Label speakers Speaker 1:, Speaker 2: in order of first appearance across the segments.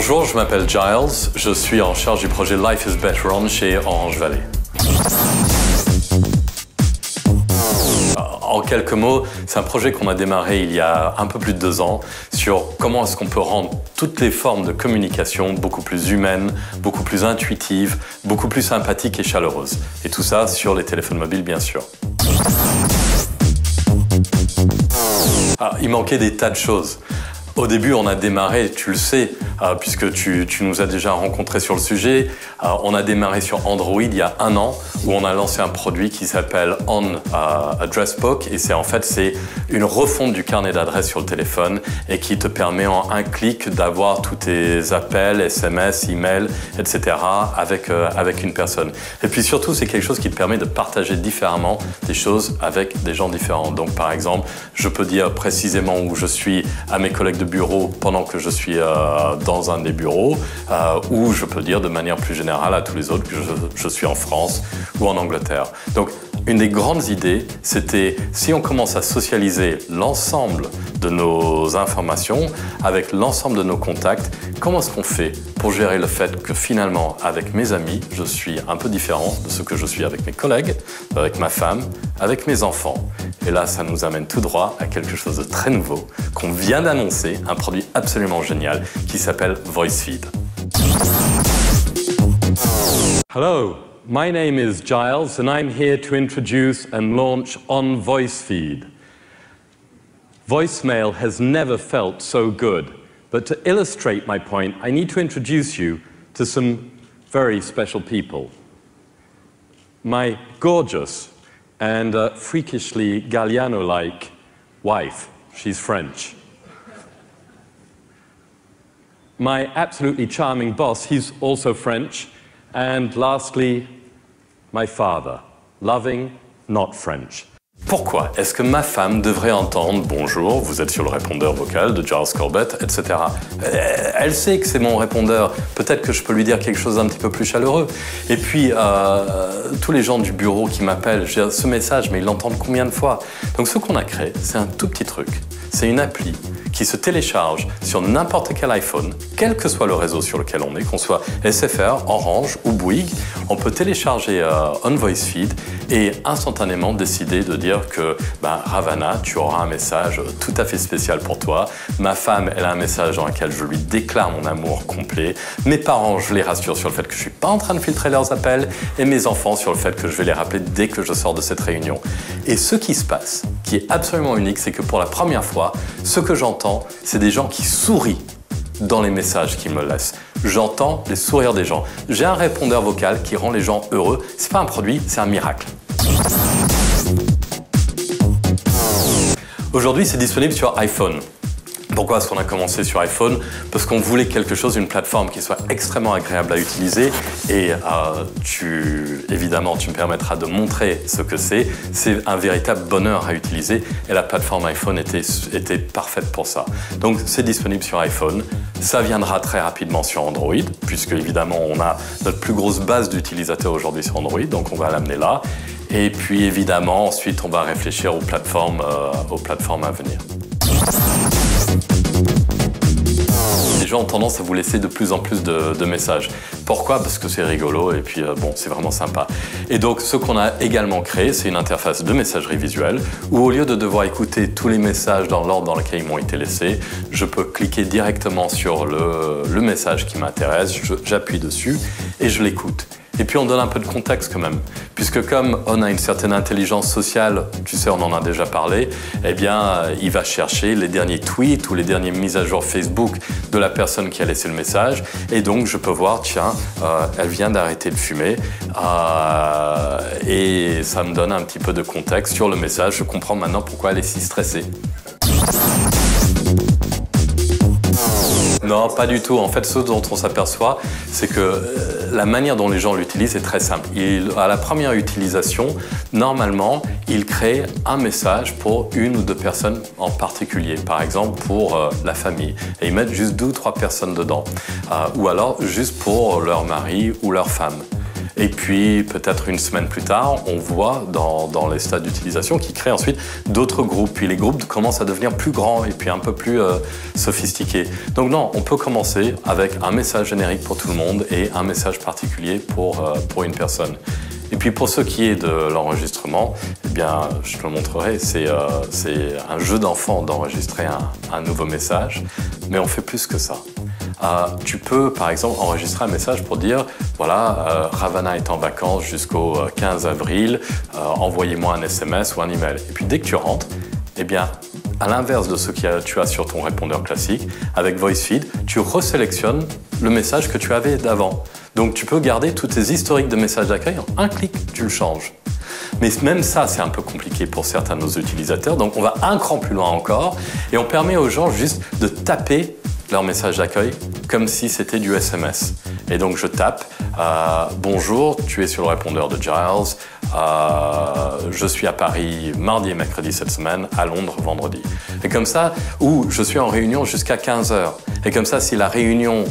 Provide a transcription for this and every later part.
Speaker 1: Bonjour, je m'appelle Giles, je suis en charge du projet Life is Better On chez Orange Valley. En quelques mots, c'est un projet qu'on a démarré il y a un peu plus de 2 ans sur comment est-ce qu'on peut rendre toutes les formes de communication beaucoup plus humaines, beaucoup plus intuitives, beaucoup plus sympathiques et chaleureuses. Et tout ça sur les téléphones mobiles, bien sûr. Il manquait des tas de choses. Au début, on a démarré, tu le sais, puisque tu nous as déjà rencontrés sur le sujet, on a démarré sur Android il y a 1 an, où on a lancé un produit qui s'appelle On Address Book, et c'est une refonte du carnet d'adresses sur le téléphone, et qui te permet en un clic d'avoir tous tes appels, SMS, emails, etc. avec une personne. Et puis surtout, c'est quelque chose qui te permet de partager différemment des choses avec des gens différents. Donc par exemple, je peux dire précisément où je suis à mes collègues de bureau pendant que je suis dans un des bureaux, ou je peux dire de manière plus générale à tous les autres que je suis en France ou en Angleterre. Donc une des grandes idées, c'était si on commence à socialiser l'ensemble de nos informations avec l'ensemble de nos contacts, comment est-ce qu'on fait pour gérer le fait que finalement, avec mes amis, je suis un peu différent de ce que je suis avec mes collègues, avec ma femme, avec mes enfants. Et là, ça nous amène tout droit à quelque chose de très nouveau qu'on vient d'annoncer, un produit absolument génial qui s'appelle VoiceFeed. Hello, my name is Giles and I'm here to introduce and launch On VoiceFeed. Voicemail has never felt so good, but to illustrate my point, I need to introduce you to some very special people. My gorgeous and freakishly Galliano-like wife, she's French. My absolutely charming boss, he's also French. And lastly, my father, loving, not French. Pourquoi est-ce que ma femme devrait entendre « Bonjour, vous êtes sur le répondeur vocal de Giles Corbett », etc. Elle sait que c'est mon répondeur. Peut-être que je peux lui dire quelque chose d'un petit peu plus chaleureux. Et puis, tous les gens du bureau qui m'appellent, j'ai ce message, mais ils l'entendent combien de fois? Donc ce qu'on a créé, c'est un tout petit truc. C'est une appli qui se télécharge sur n'importe quel iPhone, quel que soit le réseau sur lequel on est, qu'on soit SFR, Orange ou Bouygues. On peut télécharger On VoiceFeed et instantanément décider de dire que Ravana, tu auras un message tout à fait spécial pour toi. Ma femme, elle a un message dans lequel je lui déclare mon amour complet. Mes parents, je les rassure sur le fait que je suis pas en train de filtrer leurs appels. Et mes enfants sur le fait que je vais les rappeler dès que je sors de cette réunion. Et ce qui se passe, qui est absolument unique, c'est que pour la première fois, ce que j'entends, c'est des gens qui sourient dans les messages qu'ils me laissent. J'entends les sourires des gens. J'ai un répondeur vocal qui rend les gens heureux. C'est pas un produit, c'est un miracle. Aujourd'hui, c'est disponible sur iPhone. Pourquoi est-ce qu'on a commencé sur iPhone? Parce qu'on voulait quelque chose, une plateforme qui soit extrêmement agréable à utiliser. Et évidemment, tu me permettras de montrer ce que c'est. C'est un véritable bonheur à utiliser. Et la plateforme iPhone était parfaite pour ça. Donc, c'est disponible sur iPhone. Ça viendra très rapidement sur Android, puisque évidemment, on a notre plus grosse base d'utilisateurs aujourd'hui sur Android. Donc, on va l'amener là. Et puis, évidemment, ensuite, on va réfléchir aux plateformes à venir. Les gens ont tendance à vous laisser de plus en plus de messages. Pourquoi? Parce que c'est rigolo et puis c'est vraiment sympa. Et donc ce qu'on a également créé, c'est une interface de messagerie visuelle où au lieu de devoir écouter tous les messages dans l'ordre dans lequel ils m'ont été laissés, je peux cliquer directement sur le message qui m'intéresse, j'appuie dessus et je l'écoute. Et puis on donne un peu de contexte quand même, puisque comme on a une certaine intelligence sociale, tu sais, on en a déjà parlé, eh bien, il va chercher les derniers tweets ou les dernières mises à jour Facebook de la personne qui a laissé le message, et donc je peux voir, tiens, elle vient d'arrêter de fumer, et ça me donne un petit peu de contexte sur le message. Je comprends maintenant pourquoi elle est si stressée. Non, pas du tout. En fait, ce dont on s'aperçoit, c'est que la manière dont les gens l'utilisent est très simple. À la première utilisation, normalement, ils créent un message pour 1 ou 2 personnes en particulier. Par exemple, pour la famille. Et ils mettent juste 2 ou 3 personnes dedans. Ou alors, juste pour leur mari ou leur femme. Et puis, peut-être une semaine plus tard, on voit dans les stades d'utilisation qu'ils créent ensuite d'autres groupes. Puis les groupes commencent à devenir plus grands et puis un peu plus sophistiqués. Donc non, on peut commencer avec un message générique pour tout le monde et un message particulier pour une personne. Et puis pour ce qui est de l'enregistrement, eh bien, je te le montrerai, c'est un jeu d'enfant d'enregistrer un nouveau message, mais on fait plus que ça. Tu peux, par exemple, enregistrer un message pour dire « Voilà, Ravana est en vacances jusqu'au 15 avril, envoyez-moi un SMS ou un email. » Et puis dès que tu rentres, eh bien, à l'inverse de ce que tu as sur ton répondeur classique, avec VoiceFeed, tu resélectionnes le message que tu avais d'avant. Donc tu peux garder tous tes historiques de messages d'accueil, en un clic, tu le changes. Mais même ça, c'est un peu compliqué pour certains de nos utilisateurs, donc on va un cran plus loin encore et on permet aux gens juste de taper leur message d'accueil comme si c'était du SMS. Et donc je tape « Bonjour, tu es sur le répondeur de Giles, je suis à Paris mardi et mercredi cette semaine, à Londres vendredi. » Et comme ça, ou je suis en réunion jusqu'à 15 h. Et comme ça, si la réunion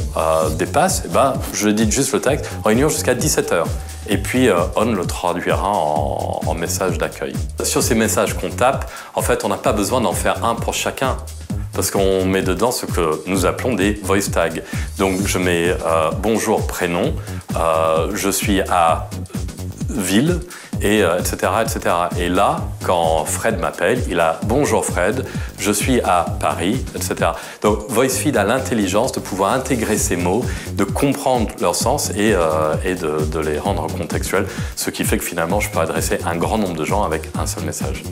Speaker 1: dépasse, eh ben, je dis juste le texte « Réunion jusqu'à 17 h. » Et puis, on le traduira en message d'accueil. Sur ces messages qu'on tape, en fait, on n'a pas besoin d'en faire un pour chacun. Parce qu'on met dedans ce que nous appelons des voice tags. Donc je mets bonjour prénom, je suis à ville, et etc., etc. Et là, quand Fred m'appelle, il a bonjour Fred, je suis à Paris, etc. Donc VoiceFeed a l'intelligence de pouvoir intégrer ces mots, de comprendre leur sens et de les rendre contextuels, ce qui fait que finalement je peux adresser un grand nombre de gens avec un seul message.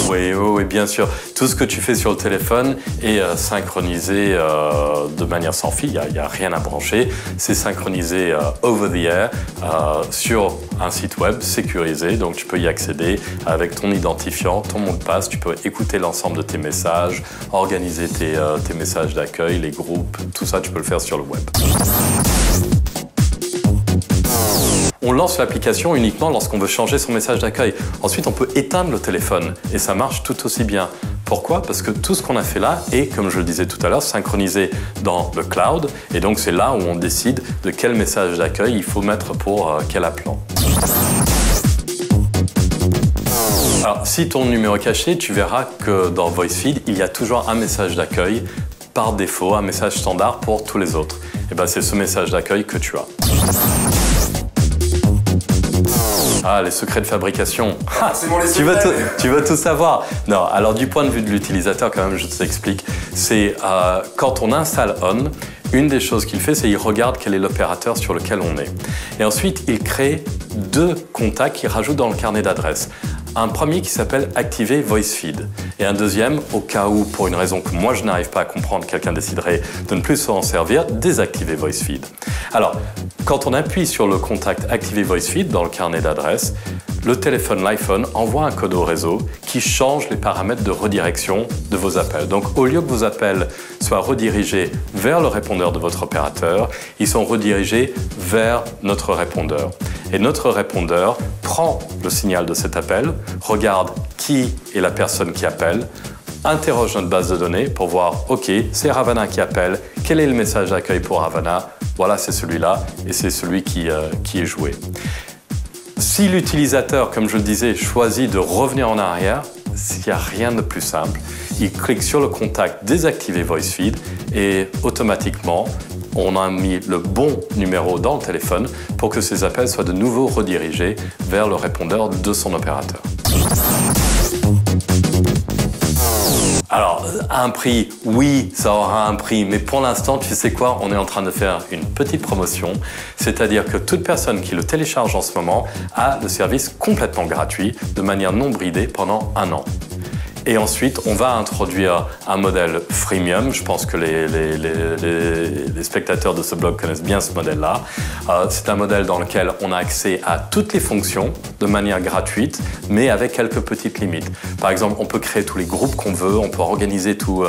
Speaker 1: Oui, bien sûr. Tout ce que tu fais sur le téléphone est synchronisé de manière sans fil. Il n'y a rien à brancher. C'est synchronisé over the air sur un site web sécurisé. Donc, tu peux y accéder avec ton identifiant, ton mot de passe. Tu peux écouter l'ensemble de tes messages, organiser tes messages d'accueil, les groupes. Tout ça, tu peux le faire sur le web. On lance l'application uniquement lorsqu'on veut changer son message d'accueil. Ensuite, on peut éteindre le téléphone et ça marche tout aussi bien. Pourquoi? Parce que tout ce qu'on a fait là est, comme je le disais tout à l'heure, synchronisé dans le cloud. Et donc, c'est là où on décide de quel message d'accueil il faut mettre pour quel appelant. Alors, si ton numéro est caché, tu verras que dans VoiceFeed, il y a toujours un message d'accueil par défaut, un message standard pour tous les autres. Et ben, c'est ce message d'accueil que tu as. Ah, les secrets de fabrication. Tu veux tout savoir. Non, alors du point de vue de l'utilisateur, quand même, je t'explique. C'est quand on installe On, une des choses qu'il fait, c'est qu'il regarde quel est l'opérateur sur lequel on est. Et ensuite, il crée 2 contacts qu'il rajoute dans le carnet d'adresses. Un premier qui s'appelle Activer VoiceFeed et un deuxième, au cas où, pour une raison que moi je n'arrive pas à comprendre, quelqu'un déciderait de ne plus s'en servir, désactiver VoiceFeed. Alors, quand on appuie sur le contact Activer VoiceFeed dans le carnet d'adresses, le téléphone, l'iPhone, envoie un code au réseau qui change les paramètres de redirection de vos appels. Donc, au lieu que vos appels soient redirigés vers le répondeur de votre opérateur, ils sont redirigés vers notre répondeur. Et notre répondeur prend le signal de cet appel, regarde qui est la personne qui appelle, interroge notre base de données pour voir, OK, c'est Ravana qui appelle, quel est le message d'accueil pour Ravana? Voilà, c'est celui-là et c'est celui qui est joué. Si l'utilisateur, comme je le disais, choisit de revenir en arrière, il n'y a rien de plus simple. Il clique sur le contact désactiver VoiceFeed et automatiquement, on a mis le bon numéro dans le téléphone pour que ces appels soient de nouveau redirigés vers le répondeur de son opérateur. Alors, un prix, oui, ça aura un prix, mais pour l'instant, tu sais quoi, on est en train de faire une petite promotion, c'est-à-dire que toute personne qui le télécharge en ce moment a le service complètement gratuit, de manière non bridée pendant 1 an. Et ensuite, on va introduire un modèle freemium. Je pense que les spectateurs de ce blog connaissent bien ce modèle-là. C'est un modèle dans lequel on a accès à toutes les fonctions de manière gratuite, mais avec quelques petites limites. Par exemple, on peut créer tous les groupes qu'on veut, on peut organiser tous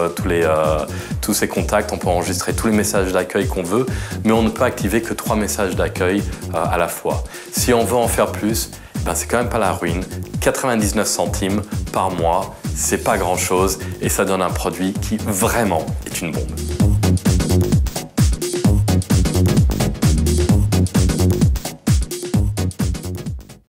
Speaker 1: ces contacts, on peut enregistrer tous les messages d'accueil qu'on veut, mais on ne peut activer que 3 messages d'accueil à la fois. Si on veut en faire plus, ben c'est quand même pas la ruine. 99 centimes par mois, c'est pas grand-chose et ça donne un produit qui vraiment est une bombe.